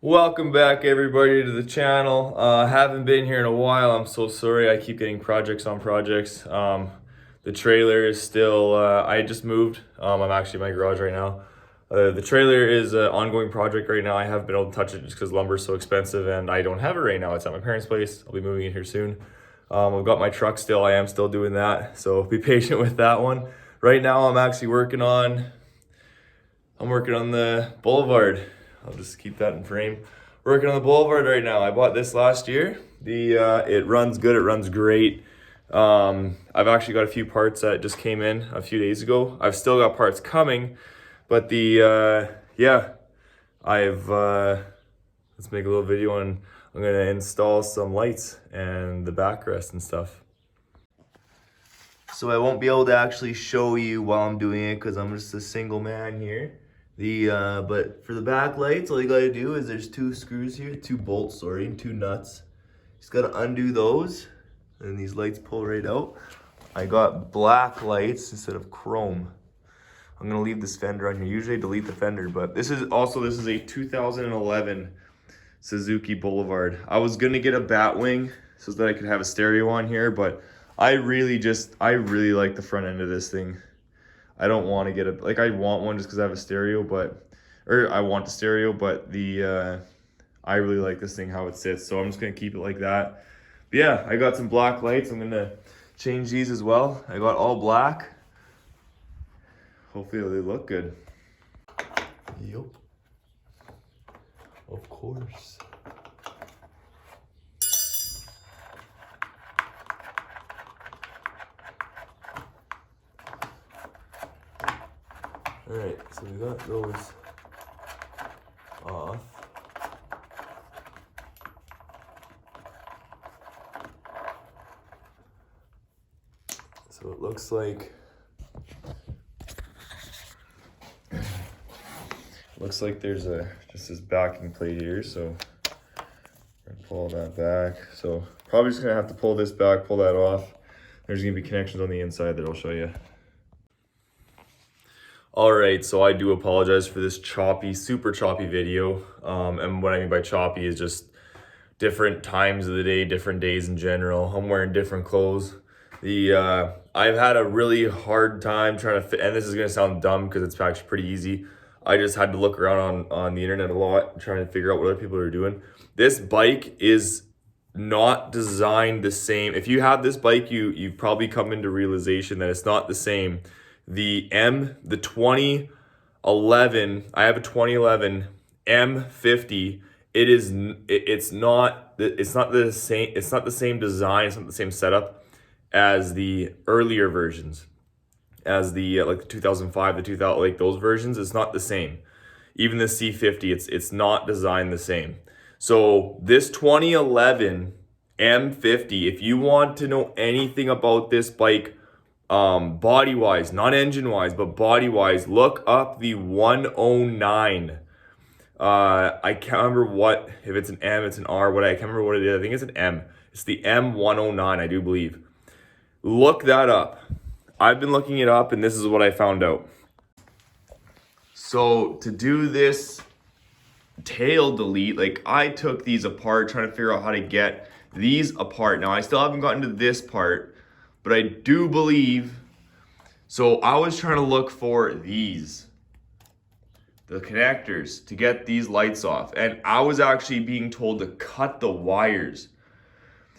Welcome back everybody to the channel. Haven't been here in a while. I'm so sorry. I keep getting projects on projects. The trailer is still, I just moved. I'm actually in my garage right now. The trailer is an ongoing project right now. I haven't been able to touch it just because lumber is so expensive and I don't have it right now. It's at my parents' place. I'll be moving in here soon. I've got my truck still. I am still doing that. So be patient with that one. Right now I'm actually working on the Boulevard. I'll just keep that in frame. Working on the Boulevard right now. I bought this last year. It runs good, it runs great. I've actually got a few parts that just came in a few days ago. I've still got parts coming, but let's make a little video and I'm gonna install some lights and the backrest and stuff. So I won't be able to actually show you while I'm doing it because I'm just a single man here. But for the back lights, all you gotta do is there's two screws here, two bolts, sorry, and two nuts. Just gotta undo those, and these lights pull right out. I got black lights instead of chrome. I'm gonna leave this fender on here. Usually I delete the fender, but this is a 2011 Suzuki Boulevard. I was gonna get a bat wing so that I could have a stereo on here, but I really like the front end of this thing. I don't want to get I want one just because I have a stereo, I want the stereo, but I really like this thing, how it sits, so I'm just going to keep it like that. But yeah, I got some black lights. I'm going to change these as well. I got all black. Hopefully they look good. Yep. Of course. Alright, so we got those off. So it looks like there's just this backing plate here, so I'm gonna pull that back. So probably just gonna have to pull this back, pull that off. There's gonna be connections on the inside that I'll show you. Alright, so I do apologize for this super choppy video. And what I mean by choppy is just different times of the day, different days in general. I'm wearing different clothes. I've had a really hard time trying to fit, and this is gonna sound dumb because it's actually pretty easy. I just had to look around on the internet a lot, trying to figure out what other people are doing. This bike is not designed the same. If you have this bike, you've probably come into realization that it's not the same. The 2011, I have a 2011 M50. It's not the same design, it's not the same setup as the earlier versions, as the like the 2005, the 2000, like those versions. It's not the same. Even the C50, it's not designed the same. So this 2011 M50, if you want to know anything about this bike, body wise, not engine wise, but body wise, look up the 109. I can't remember if it's an M, it's an R, I can't remember what it is. I think it's an M. It's the M109, I do believe. Look that up. I've been looking it up and this is what I found out. So to do this tail delete, like I took these apart trying to figure out how to get these apart. Now I still haven't gotten to this part, but I do believe, so I was trying to look for the connectors to get these lights off, and I was actually being told to cut the wires.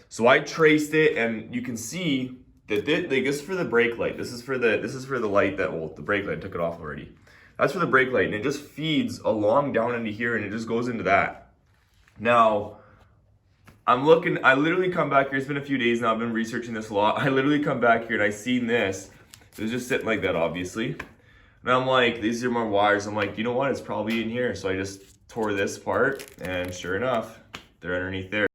So I traced it, and you can see that this is for the brake light. This is for the light that, well, the brake light, I took it off already. That's for the brake light, and it just feeds along down into here, and it just goes into that. Now, I literally come back here, it's been a few days now, I've been researching this a lot. I literally come back here and I seen this. It was just sitting like that, obviously. And I'm like, these are my wires. I'm like, you know what, it's probably in here. So I just tore this apart, and sure enough, they're underneath there.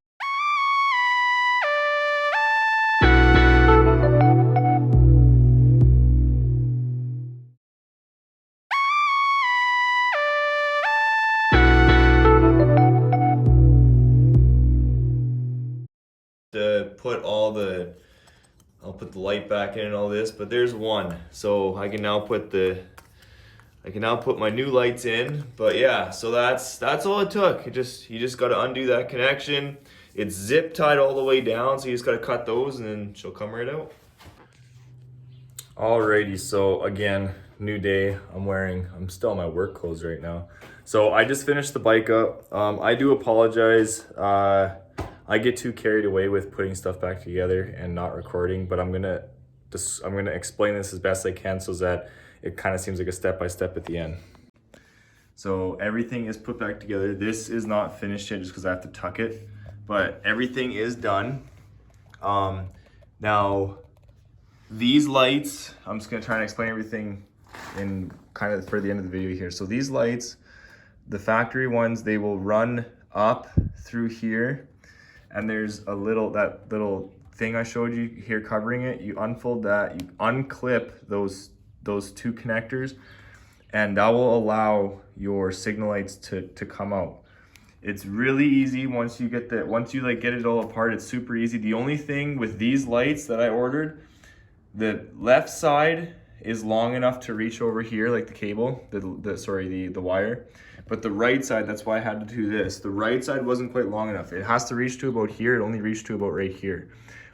To put I'll put the light back in and all this, but there's one. So I can now put the I can now put my new lights in. But yeah, so that's all it took. You just got to undo that connection. It's zip tied all the way down, so you just got to cut those and then she'll come right out. Alrighty, so again, new day. I'm still in my work clothes right now. So I just finished the bike up. I do apologize. I get too carried away with putting stuff back together and not recording, but I'm gonna explain this as best I can so that it kind of seems like a step-by-step at the end. So everything is put back together. This is not finished yet just because I have to tuck it, but everything is done. Now, these lights, I'm just gonna try and explain everything in kind of for the end of the video here. So these lights, the factory ones, they will run up through here, and there's that little thing I showed you here covering it. You unfold that, you unclip those two connectors, and that will allow your signal lights to come out. It's really easy once you get it all apart. It's super easy. The only thing with these lights that I ordered, the left side is long enough to reach over here, like the cable, the wire. But the right side, that's why I had to do this. The right side wasn't quite long enough. It has to reach to about here. It only reached to about right here.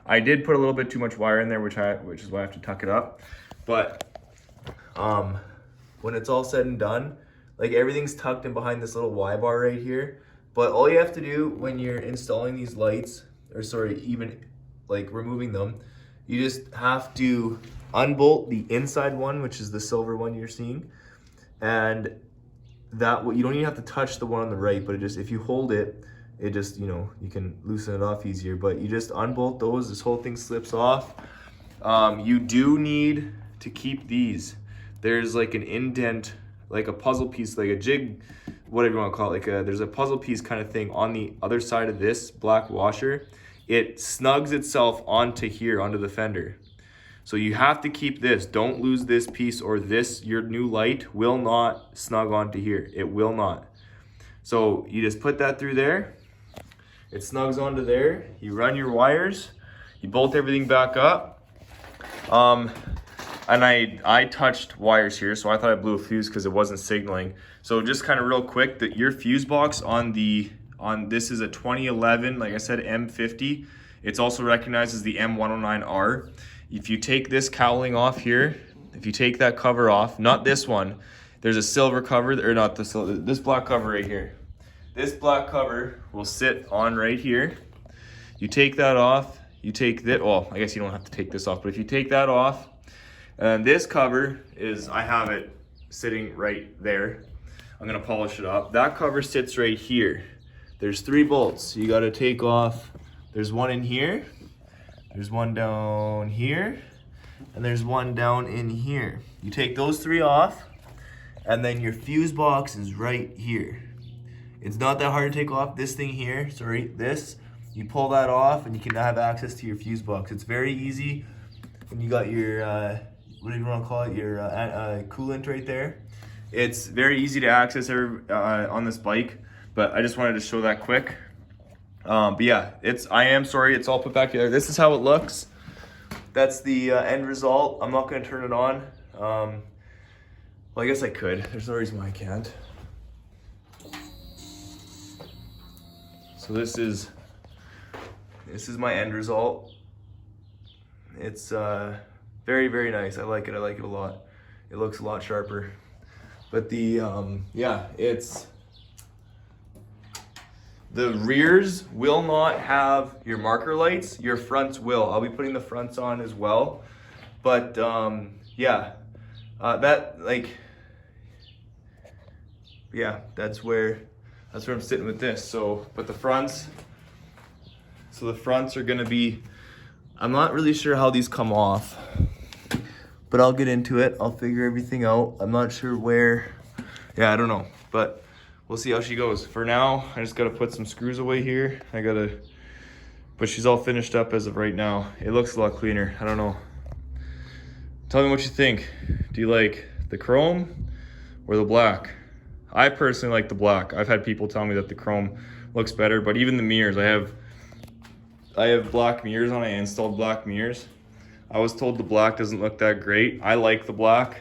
I did put a little bit too much wire in there, which is why I have to tuck it up. But when it's all said and done, like everything's tucked in behind this little Y bar right here. But all you have to do when you're installing these lights, even like removing them, you just have to unbolt the inside one, which is the silver one you're seeing, and that you don't even have to touch the one on the right, but if you hold it, you can loosen it off easier. But you just unbolt those, this whole thing slips off. You do need to keep these. There's like an indent, like a puzzle piece, like a jig, whatever you want to call it. There's a puzzle piece kind of thing on the other side of this black washer. It snugs itself onto here, onto the fender. So you have to keep this. Don't lose this piece, or your new light will not snug onto here. It will not. So you just put that through there. It snugs onto there. You run your wires. You bolt everything back up. And I touched wires here, so I thought I blew a fuse because it wasn't signaling. So just kind of real quick, your fuse box on this is a 2011, like I said, M50. It's also recognized as the M109R. If you take this cowling off here, if you take that cover off, not this one, there's a silver cover, or not this black cover right here. This black cover will sit on right here. You take that off, you take that, well, I guess you don't have to take this off, but if you take that off, and this cover I have it sitting right there. I'm gonna polish it up. That cover sits right here. There's 3 bolts. You gotta take off, there's one in here, there's one down here, and there's one down in here. You take those 3 off, and then your fuse box is right here. It's not that hard to take off this thing here, you pull that off and you can now have access to your fuse box. It's very easy when you got your, whatever you want to call it, your coolant right there. It's very easy to access on this bike, but I just wanted to show that quick. But yeah, I am sorry, it's all put back together. This is how it looks. That's the end result. I'm not gonna turn it on. Well, I guess I could. There's no reason why I can't. So this is my end result. It's very, very nice. I like it a lot. It looks a lot sharper. But the rears will not have your marker lights. Your fronts will. I'll be putting the fronts on as well. But that's where I'm sitting with this. So the fronts are gonna be, I'm not really sure how these come off, but I'll get into it. I'll figure everything out. I'm not sure where, I don't know, but we'll see how she goes. For now, I just gotta put some screws away here. But she's all finished up as of right now. It looks a lot cleaner. I don't know. Tell me what you think. Do you like the chrome or the black? I personally like the black. I've had people tell me that the chrome looks better, but even the mirrors, I have black mirrors on. I installed black mirrors. I was told the black doesn't look that great. I like the black.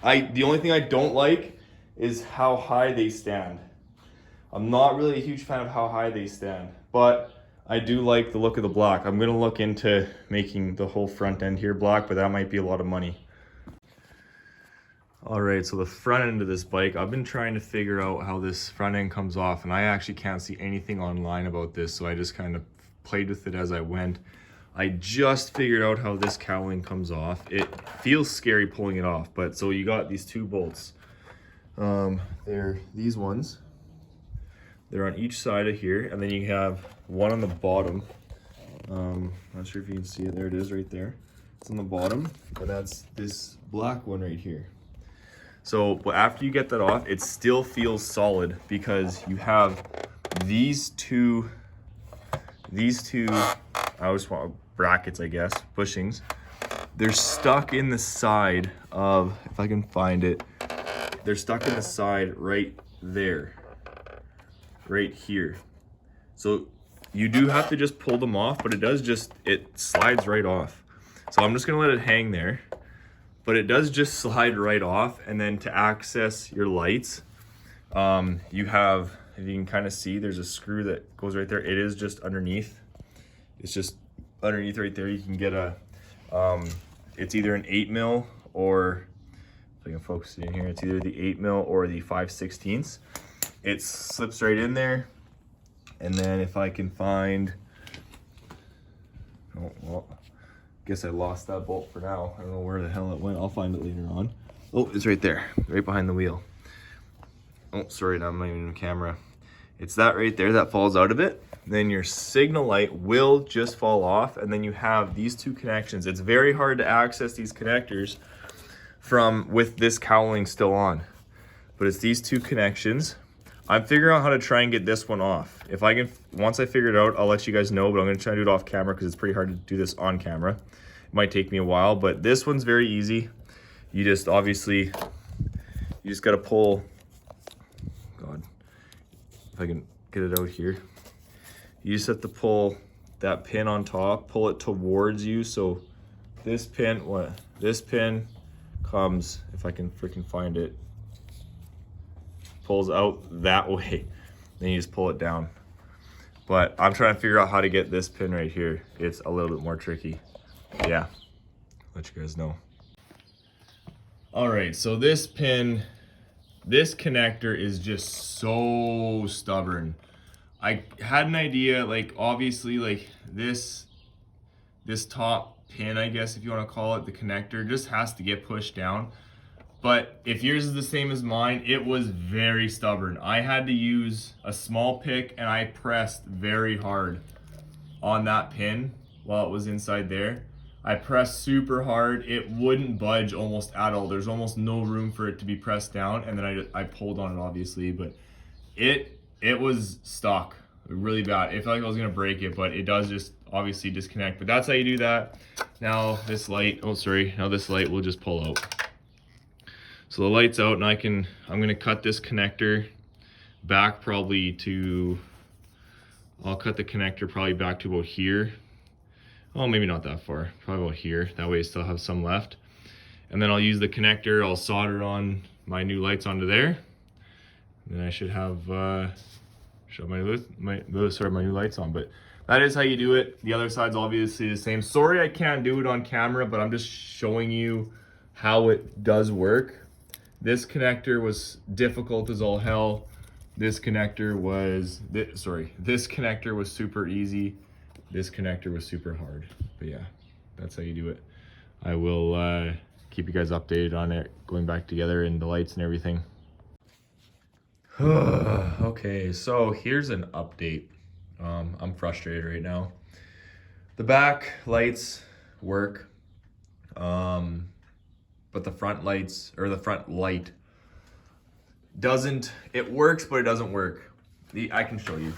The only thing I don't like is how high they stand. I'm not really a huge fan of how high they stand, but I do like the look of the black. I'm gonna look into making the whole front end here black, but that might be a lot of money. All right, so the front end of this bike, I've been trying to figure out how this front end comes off, and I actually can't see anything online about this, so I just kind of played with it as I went. I just figured out how this cowling comes off. It feels scary pulling it off, but so you got these two bolts. They're these ones. They're on each side of here, and then you have one on the bottom. Not sure if you can see it. There it is right there. It's on the bottom, but that's this black one right here. So after you get that off, it still feels solid because you have these two, I always want brackets, I guess, bushings. They're stuck in the side of, if I can find it, they're stuck in the side right there, right here. So you do have to just pull them off, but it slides right off. So I'm just gonna let it hang there. But it does just slide right off, and then to access your lights, you have, if you can kind of see, there's a screw that goes right there. It is just underneath. It's just underneath right there. You can get a, it's either an 8mm or, if I can focus it in here, it's either the 8mm or the 5/16. It slips right in there, and then if I can find, oh, well, guess I lost that bolt for now. I don't know where the hell it went. I'll find it later on. Oh, it's right there, right behind the wheel. Oh, sorry, now I'm not even in the camera. It's that right there that falls out of it. Then your signal light will just fall off, and then you have these two connections. It's very hard to access these connectors with this cowling still on, but it's these two connections. I'm figuring out how to try and get this one off. If I can, once I figure it out, I'll let you guys know, but I'm gonna try to do it off camera because it's pretty hard to do this on camera. It might take me a while, but this one's very easy. You just gotta pull, God, if I can get it out here. You just have to pull that pin on top, pull it towards you. So this pin comes, if I can freaking find it, pulls out that way, then you just pull it down. But I'm trying to figure out how to get this pin right here. It's a little bit more tricky. Yeah, let you guys know. All right, so this pin, this connector is just so stubborn. I had an idea, like obviously like this top pin, I guess if you want to call it, the connector just has to get pushed down. But if yours is the same as mine, it was very stubborn. I had to use a small pick, and I pressed very hard on that pin while it was inside there. I pressed super hard. It wouldn't budge almost at all. There's almost no room for it to be pressed down. And then I pulled on it obviously, but it was stuck really bad. It felt like I was gonna break it, but it does just obviously disconnect. But that's how you do that. Now this light, now this light will just pull out. So the light's out, and I'm gonna cut this connector back probably to, I'll cut the connector probably back to about here. Oh, maybe not that far, probably about here. That way I still have some left. And then I'll use the connector, I'll solder on my new lights onto there. And then I should have, my new lights on, but that is how you do it. The other side's obviously the same. Sorry I can't do it on camera, but I'm just showing you how it does work. This connector was difficult as all hell. This connector was super easy. This connector was super hard. But yeah, that's how you do it. I will keep you guys updated on it, going back together and the lights and everything. Okay, so here's an update. I'm frustrated right now. The back lights work. But the front lights, or the front light doesn't, it works, but it doesn't work. I can show you.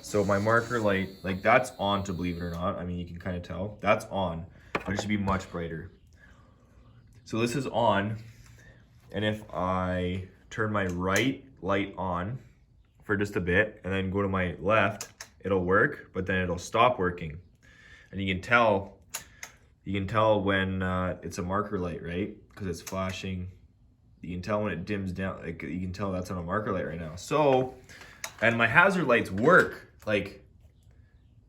So my marker light, like that's on, to believe it or not. I mean, you can kind of tell, that's on, but it should be much brighter. So this is on, and if I turn my right light on for just a bit, and then go to my left, it'll work, but then it'll stop working. And you can tell you can tell when it's a marker light, right? Because it's flashing. You can tell when it dims down, like you can tell that's on a marker light right now. So, and my hazard lights work. Like,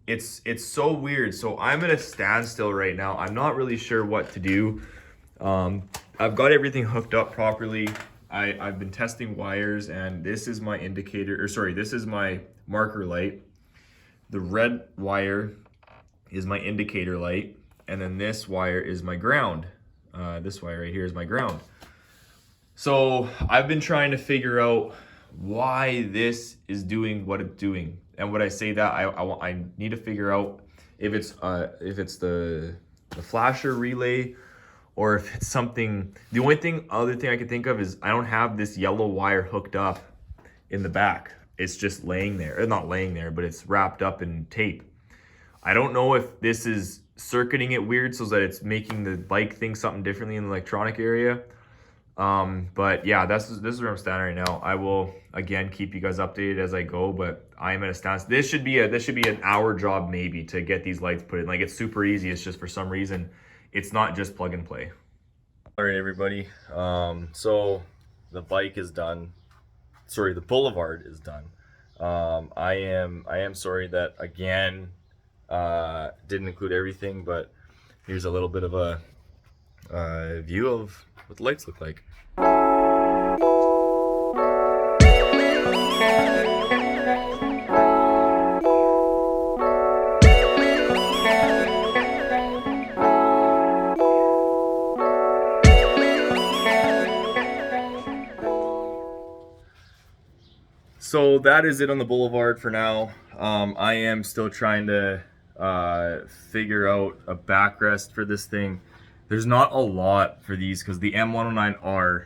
it's so weird. So I'm at a standstill right now. I'm not really sure what to do. I've got everything hooked up properly. I've been testing wires, and this is my indicator, or sorry, this is my marker light. The red wire is my indicator light, and then this wire is my ground. This wire right here is my ground. So I've been trying to figure out why this is doing what it's doing. And when I say that, I need to figure out if it's the flasher relay, or if it's something. The only other thing I can think of is I don't have this yellow wire hooked up in the back. It's just laying there, or not laying there, but it's wrapped up in tape. I don't know if this is circuiting it weird so that it's making the bike think something differently in the electronic area. But yeah, this is where I'm standing right now. I will again keep you guys updated as I go, but I am at a standstill. This should be an hour job maybe to get these lights put in. Like, it's super easy. It's just for some reason it's not just plug and play. All right, everybody. So the bike is done. Sorry, the Boulevard is done. I am sorry that again didn't include everything, but here's a little bit of a view of what the lights look like. So that is it on the Boulevard for now. I am still trying to figure out a backrest for this thing. There's not a lot for these because the M109R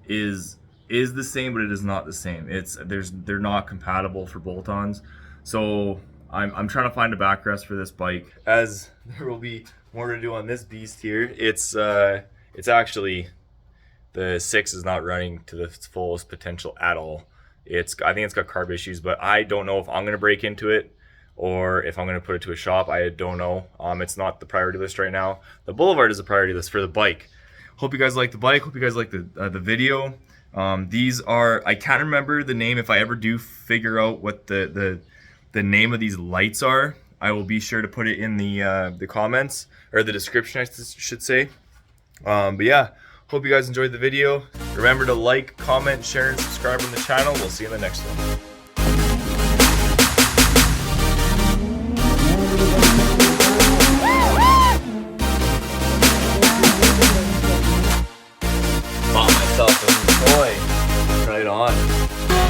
is the same, but it is not the same. They're not compatible for bolt-ons. So I'm trying to find a backrest for this bike. As there will be more to do on this beast here. It's actually, the 6 is not running to the fullest potential at all. I think it's got carb issues, but I don't know if I'm gonna break into it or if I'm gonna put it to a shop. I don't know. It's not the priority list right now. The Boulevard is the priority list for the bike. Hope you guys like the bike. Hope you guys like the video. These are, I can't remember the name. If I ever do figure out what the name of these lights are, I will be sure to put it in the comments, or the description, I should say. But yeah, hope you guys enjoyed the video. Remember to like, comment, share, and subscribe on the channel. We'll see you in the next one. Bought myself a toy. Right on.